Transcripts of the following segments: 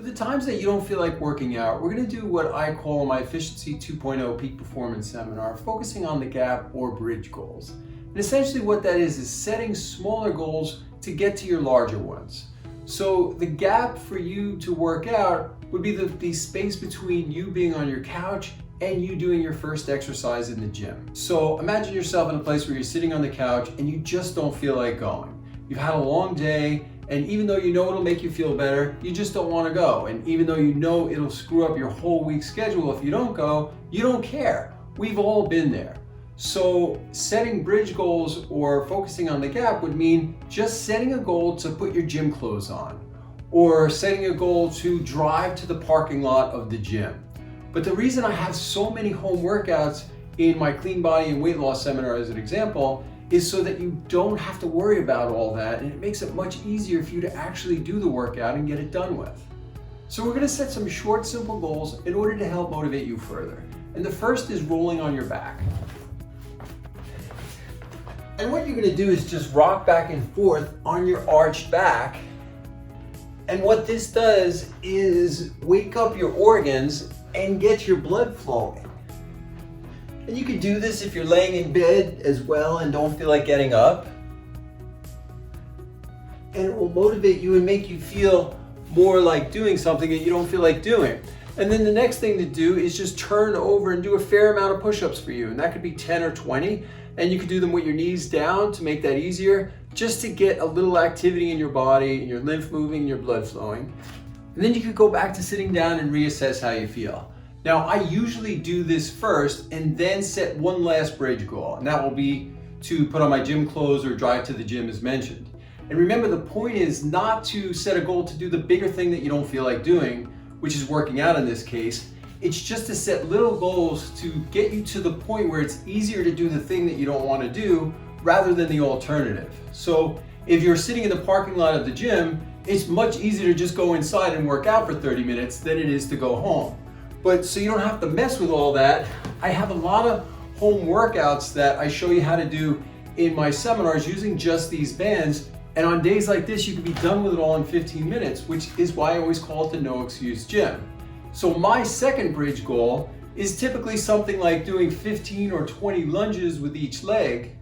For the times that you don't feel like working out, we're going to do what I call my Efficiency 2.0 Peak Performance Seminar, focusing on the gap or bridge goals. And essentially what that is setting smaller goals to get to your larger ones. So the gap for you to work out would be the space between you being on your couch and you doing your first exercise in the gym. So imagine yourself in a place where you're sitting on the couch and you just don't feel like going. You've had a long day, and even though you know it'll make you feel better, you just don't want to go. And even though you know it'll screw up your whole week's schedule if you don't go, you don't care. We've all been there. So setting bridge goals or focusing on the gap would mean just setting a goal to put your gym clothes on, or setting a goal to drive to the parking lot of the gym. But the reason I have so many home workouts in my Clean Body and Weight Loss Seminar as an example is so that you don't have to worry about all that, and it makes it much easier for you to actually do the workout and get it done with. So we're going to set some short, simple goals in order to help motivate you further. And the first is rolling on your back. And what you're going to do is just rock back and forth on your arched back. And what this does is wake up your organs and get your blood flowing. And you can do this if you're laying in bed as well and don't feel like getting up. And it will motivate you and make you feel more like doing something that you don't feel like doing. And then the next thing to do is just turn over and do a fair amount of push-ups for you. And that could be 10 or 20. And you can do them with your knees down to make that easier, just to get a little activity in your body and your lymph moving, your blood flowing. And then you could go back to sitting down and reassess how you feel. Now, I usually do this first and then set one last bridge goal, and that will be to put on my gym clothes or drive to the gym as mentioned. And remember, the point is not to set a goal to do the bigger thing that you don't feel like doing, which is working out in this case. It's just to set little goals to get you to the point where it's easier to do the thing that you don't want to do rather than the alternative. So if you're sitting in the parking lot of the gym, it's much easier to just go inside and work out for 30 minutes than it is to go home. But so you don't have to mess with all that, I have a lot of home workouts that I show you how to do in my seminars using just these bands. And on days like this, you can be done with it all in 15 minutes, which is why I always call it the no excuse gym. So my second bridge goal is typically something like doing 15 or 20 lunges with each leg.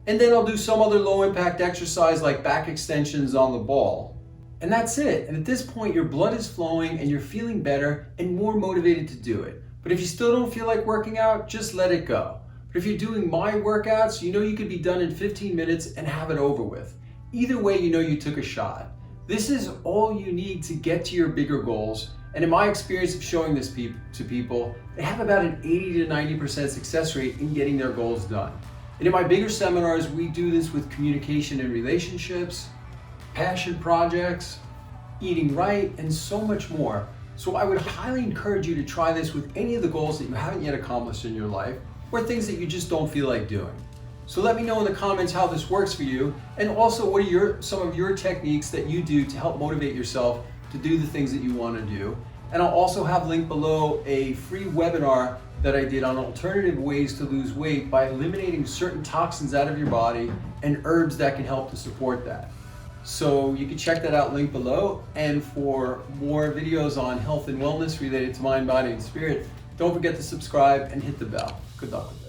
And then I'll do some other low impact exercise like back extensions on the ball. And that's it. And at this point, your blood is flowing and you're feeling better and more motivated to do it. But if you still don't feel like working out, just let it go. But if you're doing my workouts, you know you could be done in 15 minutes and have it over with. Either way, you know you took a shot. This is all you need to get to your bigger goals. And in my experience of showing this to people, they have about an 80 to 90% success rate in getting their goals done. And in my bigger seminars, we do this with communication and relationships, passion projects, eating right, and so much more. So I would highly encourage you to try this with any of the goals that you haven't yet accomplished in your life, or things that you just don't feel like doing. So let me know in the comments how this works for you, and also what are some of your techniques that you do to help motivate yourself to do the things that you want to do. And I'll also have linked below a free webinar that I did on alternative ways to lose weight by eliminating certain toxins out of your body and herbs that can help to support that. So you can check that out, link below. And for more videos on health and wellness related to mind, body, and spirit, don't forget to subscribe and hit the bell. Good luck with that.